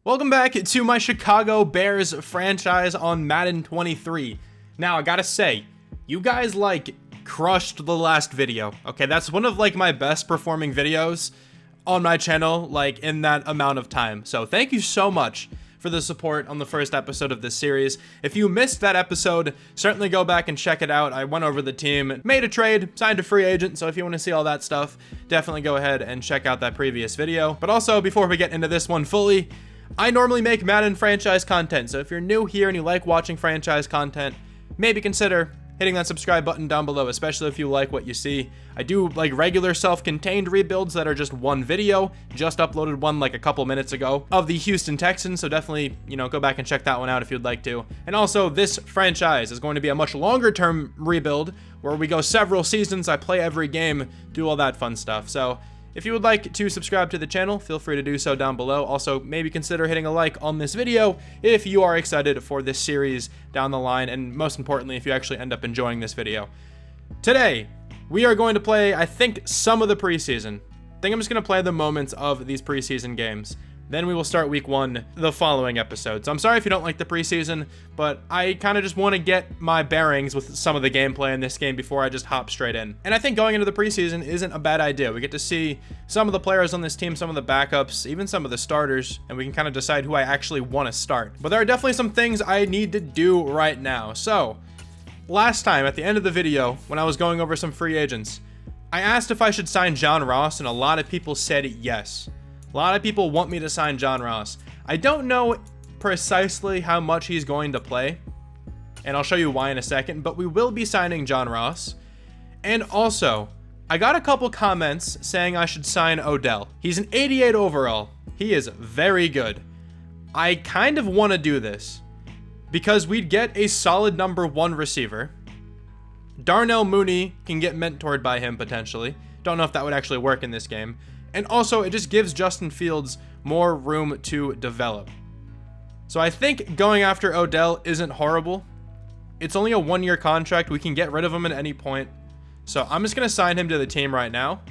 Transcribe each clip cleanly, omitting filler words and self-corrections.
Welcome back to my Chicago Bears franchise on Madden 23. Now, I gotta say, you guys crushed the last video. Okay, that's one of my best performing videos on my channel in that amount of time. So thank you so much for the support on the first episode of this series. If you missed that episode, certainly go back and check it out. I went over the team, made a trade, signed a free agent, so if you want to see all that stuff, definitely go ahead and check out that previous video. But also, before we get into this one fully, I normally make Madden franchise content, so if you're new here and you like watching franchise content, maybe consider hitting that subscribe button down below, especially if you like what you see. I do regular self-contained rebuilds that are just one video. Just uploaded one a couple minutes ago of the Houston Texans, so definitely, go back and check that one out if you'd like to. And also, this franchise is going to be a much longer term rebuild where we go several seasons, I play every game, do all that fun stuff. So if you would like to subscribe to the channel, feel free to do so down below. Also, maybe consider hitting a like on this video if you are excited for this series down the line, and most importantly, if you actually end up enjoying this video. Today, we are going to play, I think, some of the preseason. I think I'm just going to play the moments of these preseason games. Then we will start week one the following episode. So I'm sorry if you don't like the preseason, but I kind of just want to get my bearings with some of the gameplay in this game before I just hop straight in. And I think going into the preseason isn't a bad idea. We get to see some of the players on this team, some of the backups, even some of the starters, and we can kind of decide who I actually want to start. But there are definitely some things I need to do right now. So last time at the end of the video, when I was going over some free agents, I asked if I should sign John Ross, and a lot of people said yes. A lot of people want me to sign John Ross. I don't know precisely how much he's going to play, and I'll show you why in a second, but we will be signing John Ross. And also, I got a couple comments saying I should sign Odell. He's an 88 overall. He is very good. I kind of want to do this because we'd get a solid number one receiver. Darnell Mooney can get mentored by him potentially. Don't know if that would actually work in this game. And also, it just gives Justin Fields more room to develop. So I think going after Odell isn't horrible. It's only a one-year contract. We can get rid of him at any point. So I'm just going to sign him to the team right now.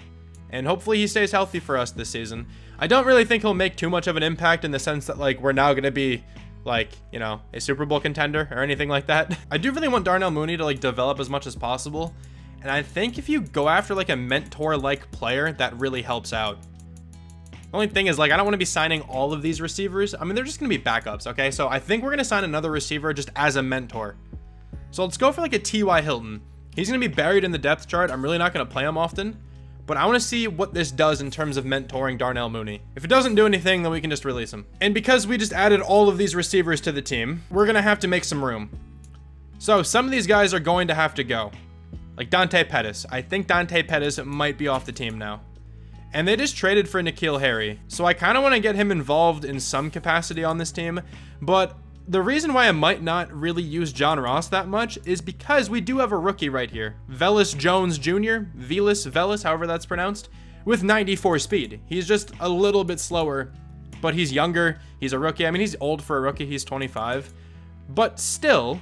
And hopefully he stays healthy for us this season. I don't really think he'll make too much of an impact in the sense that we're now going to be a Super Bowl contender or anything like that. I do really want Darnell Mooney to develop as much as possible. And I think if you go after a mentor-like player, that really helps out. The only thing is I don't want to be signing all of these receivers. I mean, they're just going to be backups, okay? So I think we're going to sign another receiver just as a mentor. So let's go for a T.Y. Hilton. He's going to be buried in the depth chart. I'm really not going to play him often. But I want to see what this does in terms of mentoring Darnell Mooney. If it doesn't do anything, then we can just release him. And because we just added all of these receivers to the team, we're going to have to make some room. So some of these guys are going to have to go. Like Dante Pettis. I think Dante Pettis might be off the team now. And they just traded for N'Keal Harry. So I kind of want to get him involved in some capacity on this team. But the reason why I might not really use John Ross that much is because we do have a rookie right here. Vellus Jones Jr. Vellus, however that's pronounced. With 94 speed. He's just a little bit slower. But he's younger. He's a rookie. I mean, he's old for a rookie. He's 25. But still,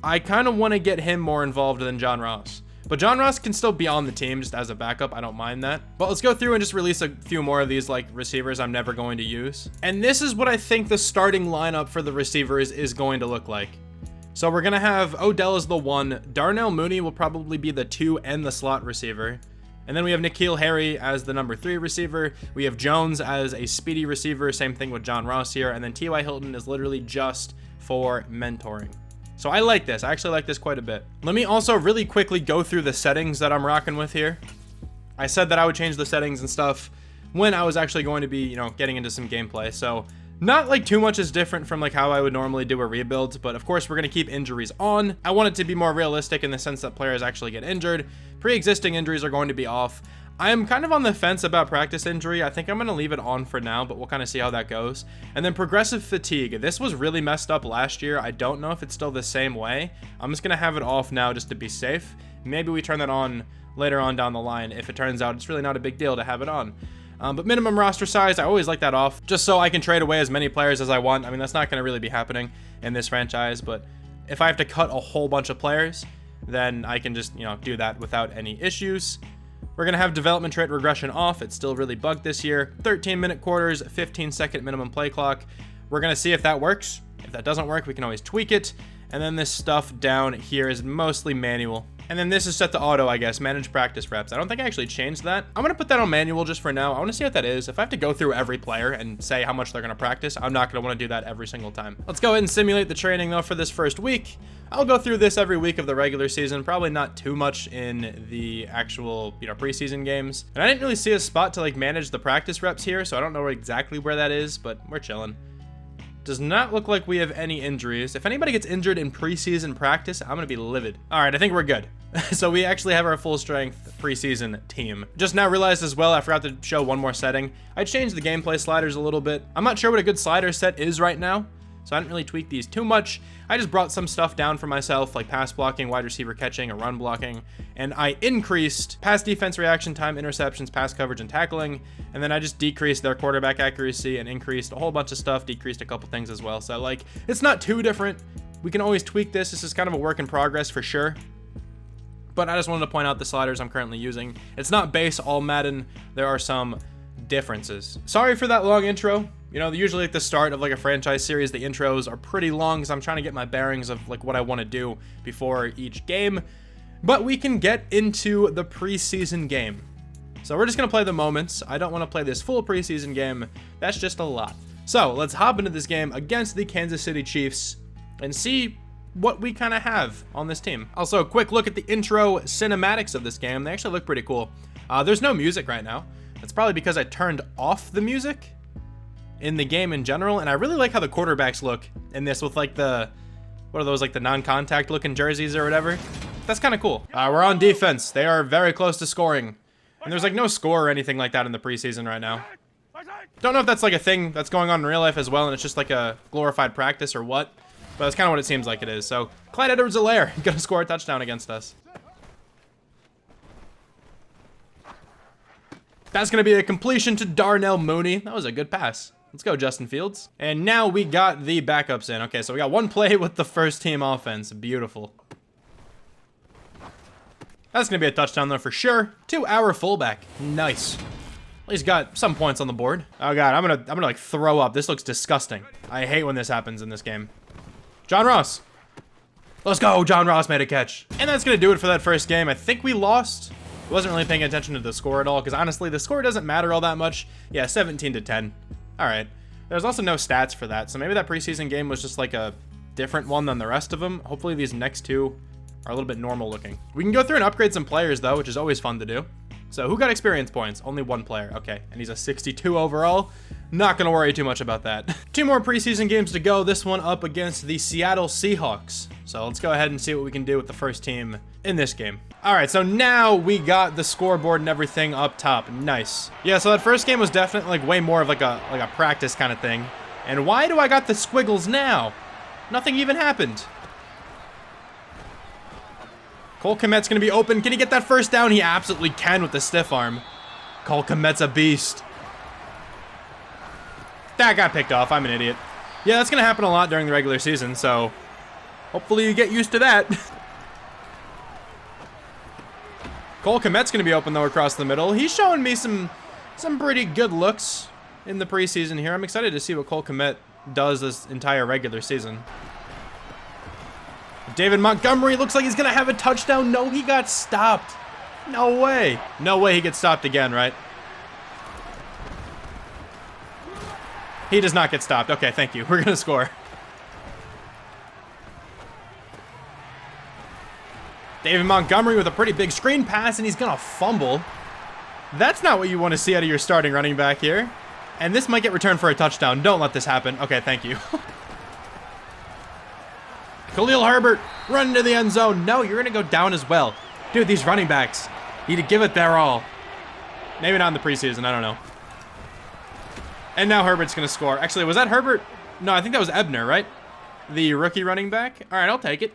I kind of want to get him more involved than John Ross. But John Ross can still be on the team just as a backup. I don't mind that. But let's go through and just release a few more of these receivers I'm never going to use. And this is what I think the starting lineup for the receivers is going to look like. So we're going to have Odell as the 1. Darnell Mooney will probably be the 2 and the slot receiver. And then we have N'Keal Harry as the number 3 receiver. We have Jones as a speedy receiver. Same thing with John Ross here. And then T.Y. Hilton is literally just for mentoring. So I like this. I actually like this quite a bit. Let me also really quickly go through the settings that I'm rocking with here. I said that I would change the settings and stuff when I was actually going to be, getting into some gameplay. So not too much is different from how I would normally do a rebuild, but of course we're going to keep injuries on. I want it to be more realistic in the sense that players actually get injured. Pre-existing injuries are going to be off. I am kind of on the fence about practice injury. I think I'm going to leave it on for now, but we'll kind of see how that goes. And then progressive fatigue. This was really messed up last year. I don't know if it's still the same way. I'm just going to have it off now just to be safe. Maybe we turn that on later on down the line if it turns out it's really not a big deal to have it on. But minimum roster size, I always like that off just so I can trade away as many players as I want. I mean, that's not going to really be happening in this franchise, but if I have to cut a whole bunch of players, then I can just, do that without any issues. We're going to have development trait regression off. It's still really bugged this year. 13-minute quarters, 15-second minimum play clock. We're going to see if that works. If that doesn't work, we can always tweak it. And then this stuff down here is mostly manual. And then this is set to auto, I guess, manage practice reps. I don't think I actually changed that. I'm gonna put that on manual just for now. I wanna see what that is. If I have to go through every player and say how much they're gonna practice, I'm not gonna wanna do that every single time. Let's go ahead and simulate the training though for this first week. I'll go through this every week of the regular season, probably not too much in the actual, preseason games. And I didn't really see a spot to like manage the practice reps here, so I don't know exactly where that is, but we're chilling. Does not look like we have any injuries. If anybody gets injured in preseason practice, I'm gonna be livid. All right, I think we're good. So we actually have our full strength preseason team. Just now realized as well, I forgot to show one more setting. I changed the gameplay sliders a little bit. I'm not sure what a good slider set is right now, so I didn't really tweak these too much. I just brought some stuff down for myself, like pass blocking, wide receiver catching, or run blocking. And I increased pass defense reaction time, interceptions, pass coverage, and tackling. And then I just decreased their quarterback accuracy and increased a whole bunch of stuff, decreased a couple things as well. So like, it's not too different. We can always tweak this. This is kind of a work in progress for sure. But I just wanted to point out the sliders I'm currently using. It's not base all Madden. There are some differences. Sorry for that long intro. Usually at the start of like a franchise series, the intros are pretty long because I'm trying to get my bearings of like what I want to do before each game. But we can get into the preseason game. So we're just going to play the moments. I don't want to play this full preseason game. That's just a lot. So let's hop into this game against the Kansas City Chiefs and see what we kind of have on this team. Also, a quick look at the intro cinematics of this game. They actually look pretty cool. There's no music right now. That's probably because I turned off the music in the game in general, and I really like how the quarterbacks look in this with like the, what are those, like the non-contact looking jerseys or whatever. That's kind of cool. We're on defense. They are very close to scoring, and there's like no score or anything like that in the preseason right now. Don't know if that's like a thing that's going on in real life as well, and it's just like a glorified practice or what, but that's kind of what it seems like it is. So Clyde Edwards-Helaire gonna score a touchdown against us. That's gonna be a completion to Darnell Mooney. That was a good pass. Let's go, Justin Fields. And now we got the backups in. Okay, so we got one play with the first team offense. Beautiful. That's gonna be a touchdown though for sure. To our fullback. Nice. At least got some points on the board. Oh god, I'm gonna like throw up. This looks disgusting. I hate when this happens in this game. John Ross. Let's go. John Ross made a catch. And that's gonna do it for that first game. I think we lost. Wasn't really paying attention to the score at all because honestly, the score doesn't matter all that much. Yeah, 17-10. All right. There's also no stats for that, so maybe that preseason game was just like a different one than the rest of them. Hopefully these next two are a little bit normal looking. We can go through and upgrade some players though, which is always fun to do. So who got experience points? Only one player. Okay, and he's a 62 overall. Not gonna worry too much about that. Two more preseason games to go. This one up against the Seattle Seahawks. So let's go ahead and see what we can do with the first team in this game. All right, so now we got the scoreboard and everything up top. Nice. Yeah, so that first game was definitely like way more of like a practice kind of thing. And why do I got the squiggles now? Nothing even happened. Cole Kmet's gonna be open. Can he get that first down? He absolutely can with the stiff arm. Cole Kmet's a beast. That got picked off. I'm an idiot. Yeah, that's gonna happen a lot during the regular season, so hopefully you get used to that. Cole Kmet's gonna be open though across the middle. He's showing me some pretty good looks in the preseason here. I'm excited to see what Cole Kmet does this entire regular season. David Montgomery looks like he's gonna have a touchdown. No, he got stopped. No way. No way he gets stopped again, right? He does not get stopped. Okay, thank you. We're gonna score. David Montgomery with a pretty big screen pass, and he's gonna fumble. That's not what you want to see out of your starting running back here. And this might get returned for a touchdown. Don't let this happen. Okay, thank you. Khalil Herbert, run into the end zone. No, you're gonna go down as well. Dude, these running backs need to give it their all. Maybe not in the preseason, I don't know. And now Herbert's gonna score. Actually, was that Herbert? No, I think that was Ebner, right? The rookie running back. All right, I'll take it.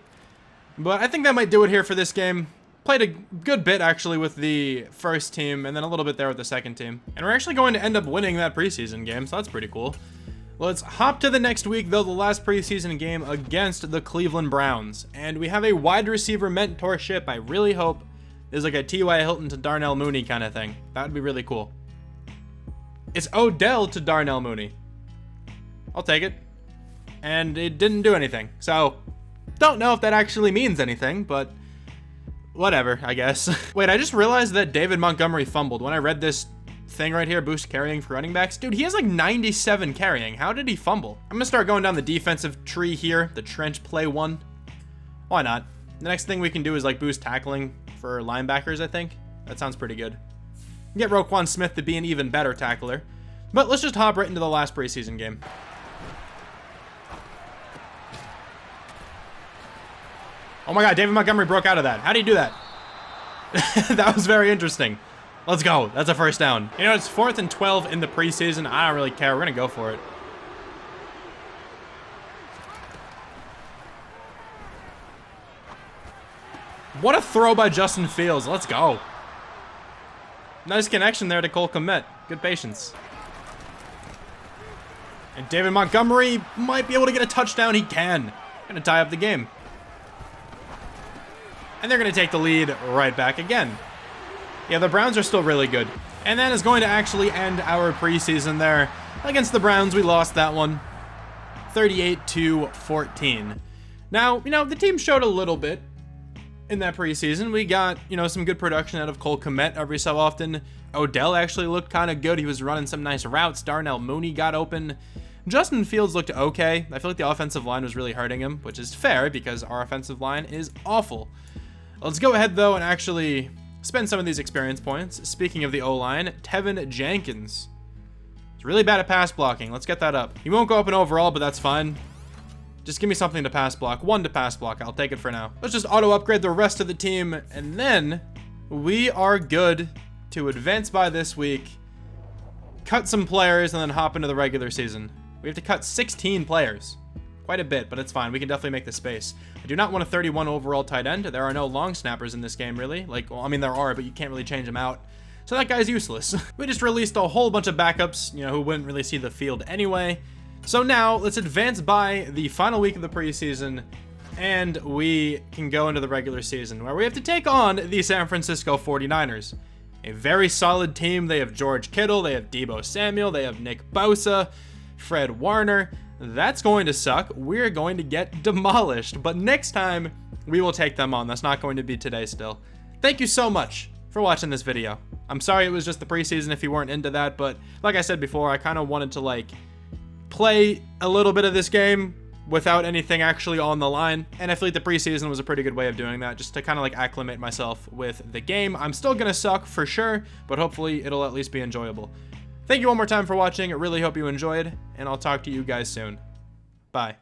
But I think that might do it here for this game. Played a good bit, actually, with the first team, and then a little bit there with the second team. And we're actually going to end up winning that preseason game, so that's pretty cool. Let's hop to the next week, though, the last preseason game against the Cleveland Browns. And we have a wide receiver mentorship. I really hope there's like a T.Y. Hilton to Darnell Mooney kind of thing. That would be really cool. It's Odell to Darnell Mooney. I'll take it. and it didn't do anything. So, don't know if that actually means anything, but whatever, I guess. Wait, I just realized that David Montgomery fumbled. When I read this thing right here, boost carrying for running backs. Dude, he has like 97 carrying. How did he fumble? I'm gonna start going down the defensive tree here, the trench play one. Why not? The next thing we can do is like boost tackling for linebackers, I think. That sounds pretty good. Get Roquan Smith to be an even better tackler. But let's just hop right into the last preseason game. Oh my god, David Montgomery broke out of that. How do you do that? That was very interesting. Let's go. That's a first down. You know, it's 4th and 12 in the preseason. I don't really care. We're going to go for it. What a throw by Justin Fields. Let's go. Nice connection there to Cole Kmet. Good patience. And David Montgomery might be able to get a touchdown. He can. Going to tie up the game. And they're going to take the lead right back again. Yeah, the Browns are still really good. And that is going to actually end our preseason there. Against the Browns, we lost that one. 38-14. Now, you know, the team showed a little bit in that preseason. We got, you know, some good production out of Cole Kmet every so often. Odell actually looked kind of good. He was running some nice routes. Darnell Mooney got open. Justin Fields looked okay. I feel like the offensive line was really hurting him, which is fair because our offensive line is awful. Let's go ahead, though, and actually spend some of these experience points. Speaking of the O-line, Tevin Jenkins. He's really bad at pass blocking. Let's get that up. He won't go up in overall, but that's fine. Just give me something to pass block. 1 to pass block. I'll take it for now. Let's just auto-upgrade the rest of the team, and then we are good to advance by this week, cut some players, and then hop into the regular season. We have to cut 16 players. Quite a bit, but it's fine. We can definitely make the space. I do not want a 31 overall tight end. There are no long snappers in this game, really. Like, well, I mean, there are, but you can't really change them out. So that guy's useless. We just released a whole bunch of backups, you know, who wouldn't really see the field anyway. So now, let's advance by the final week of the preseason, and we can go into the regular season, where we have to take on the San Francisco 49ers. A very solid team. They have George Kittle, they have Deebo Samuel, they have Nick Bosa, Fred Warner. That's going to suck. We're going to get demolished, but next time we will take them on. That's not going to be today still. Thank you so much for watching this video. I'm sorry it was just the preseason if you weren't into that, but like I said before, I kind of wanted to like play a little bit of this game without anything actually on the line, and I feel like the preseason was a pretty good way of doing that, just to kind of like acclimate myself with the game. I'm still gonna suck for sure, but hopefully it'll at least be enjoyable. Thank you one more time for watching. I really hope you enjoyed, and I'll talk to you guys soon. Bye.